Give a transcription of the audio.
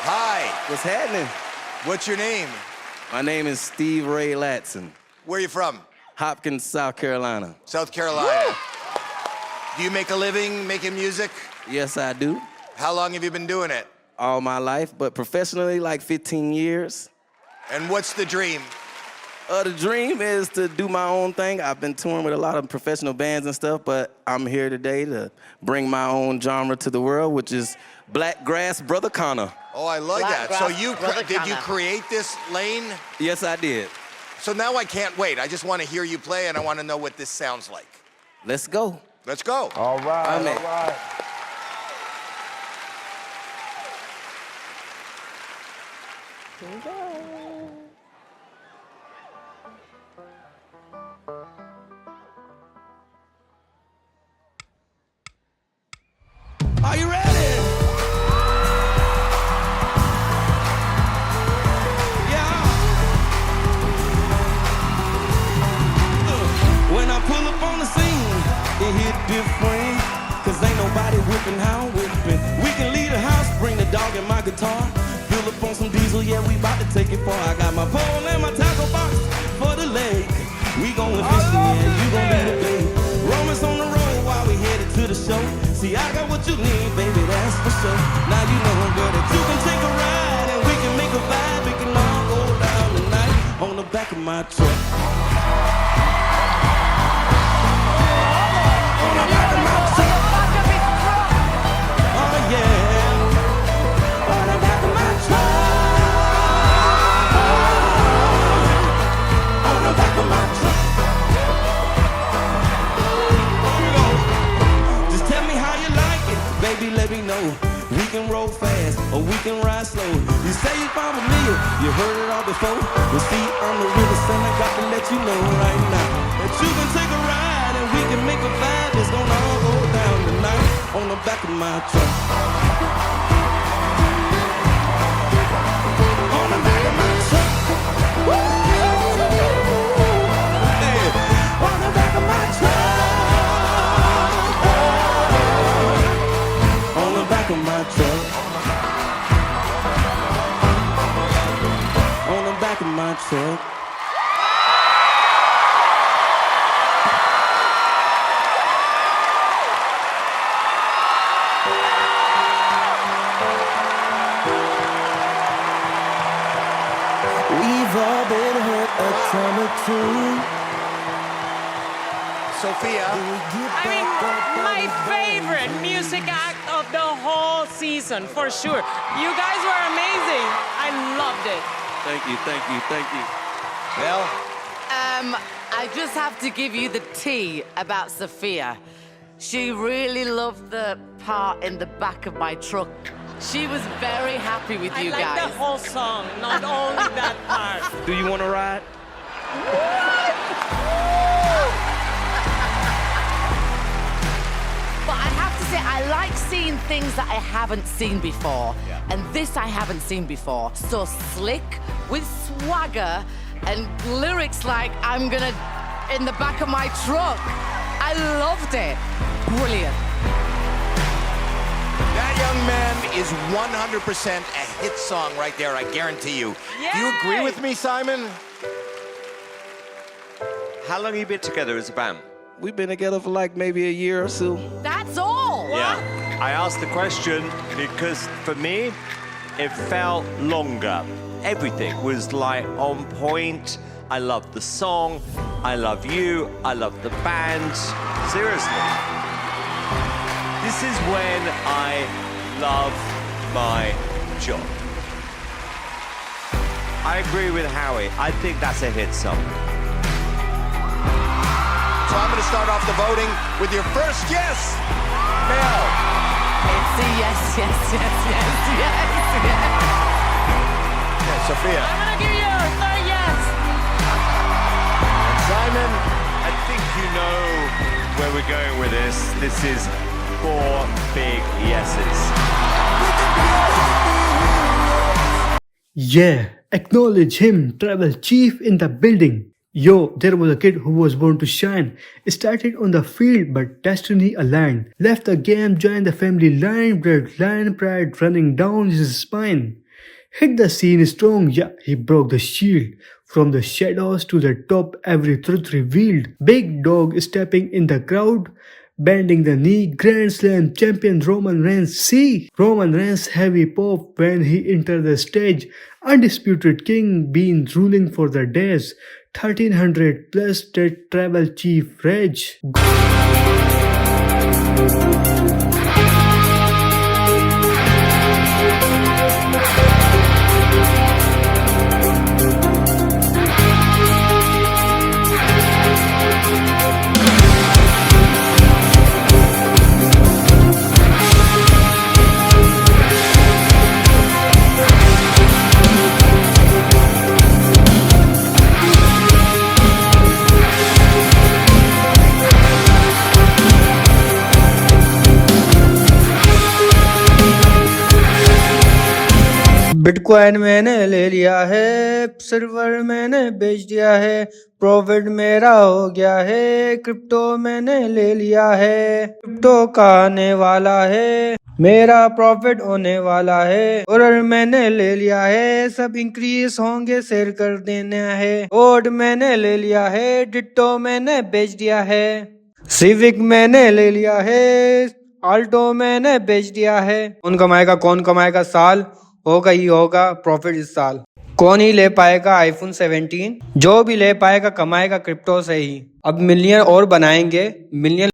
Hi. What's happening? What's your name? My name is Steve Ray Latson, Where are you from? Hopkins, South Carolina. South Carolina. Do you make a living making music? Yes, I do. How long have you been doing it? All my life, but professionally, like 15 years. And what's the dream? The dream is to do my own thing. I've been touring with a lot of professional bands and stuff, but I'm here today to bring my own genre to the world, which is Black Grass Brother Connor. Oh, I like Black that. So Grass did you Connor. create this lane? Yes, I did. So now I can't wait. I just want to hear you play and I want to know what this sounds like. Let's go. Let's go. All right, I'm in. all right. Here we go. Are you ready? Yeah. When I pull up on the scene, it hit different. Cause ain't nobody whipping how I'm whipping. We can leave the house, bring the dog and my guitar. Fill up on some diesel, yeah, we bout to take it far. I got my pole and my tackle box for the lake. We gon' fishing, yeah, you gon' be the bait. Romans on the road while we headed to the show. See, I got what you need, baby, that's for sure. Now you know, girl, that you can take a ride and we can make a vibe. We can all go down tonight on the back of my truck. On the back of my truck. Oh yeah. On the back of my truck. On the back of my truck. Just tell me how you like it, baby, let me know. We can roll fast or we can ride slow. You say you found familiar, you heard it all before. But see, I'm the realest and I got to let you know right now that you can take a ride and we can make a vibe. It's gonna all go down tonight on the back of my truck. On the back of my truck. Woo! Hey, on the back of my truck. On the back of my truck. On the back of my truck. We've all been hurt a time or two. Sophia, I mean, my favorite music act of the whole season, for sure. You guys were amazing. I loved it. Thank you, thank you, thank you. Mel, I just have to give you the tea about Sophia. She really loved the part in the back of my truck. She was very happy with I you like guys. the whole song, not only that part. Do you want to ride? But I have to say, I like seeing things that I haven't seen before. And this I haven't seen before. So slick, with swagger, and lyrics like, I'm gonna, in the back of my truck. I loved it. Brilliant. that young man is 100% a hit song right there, I guarantee you. Do you agree Yay! with me, Simon? How long have you been together as a band? We've been together for like maybe a year or so. That's all. Yeah. I asked the question because for me, it felt longer. Everything was like on point. I love the song. I love you. I love the band. Seriously. This is when I love my job. I agree with Howie. I think that's a hit song. So I'm going to start off the voting with your first yes. Mel. It's a yes, yes, yes, yes, yes, yes. Yeah, Sophia. I'm gonna give you a third yes. And Simon. I think you know where we're going with this. This is 4 big yeses. Yeah, acknowledge him, tribal chief in the building. Yo, there was a kid who was born to shine. Started on the field, but destiny aligned. Left the game, joined the family line, blood lion pride running down his spine. Hit the scene strong, yeah, he broke the shield. From the shadows to the top, every truth revealed. Big dog stepping in the crowd, bending the knee. Grand Slam champion Roman Reigns. See, Roman Reigns heavy pop when he entered the stage. Undisputed king, been ruling for the days. 1300 plus state tribal chief Rage. Bitcoin मैंने ले लिया है, silver मैंने बेच दिया है, profit मेरा हो गया है, क्रिप्टो मैंने ले लिया है, क्रिप्टो का आने वाला है, मेरा प्रॉफिट होने वाला है, और मैंने ले लिया है, सब इंक्रीज होंगे शेयर कर देना है, ओड मैंने ले लिया है, डिट्टो मैंने बेच दिया है, सिविक मैंने ले लिया है, आल्टो मैंने बेच दिया है। कौन कमाएगा साल होगा ही होगा प्रॉफिट इस साल। कौन ही ले पाएगा आईफोन 17, जो भी ले पाएगा कमाएगा क्रिप्टो से ही। अब मिलियन और बनाएंगे, मिलियन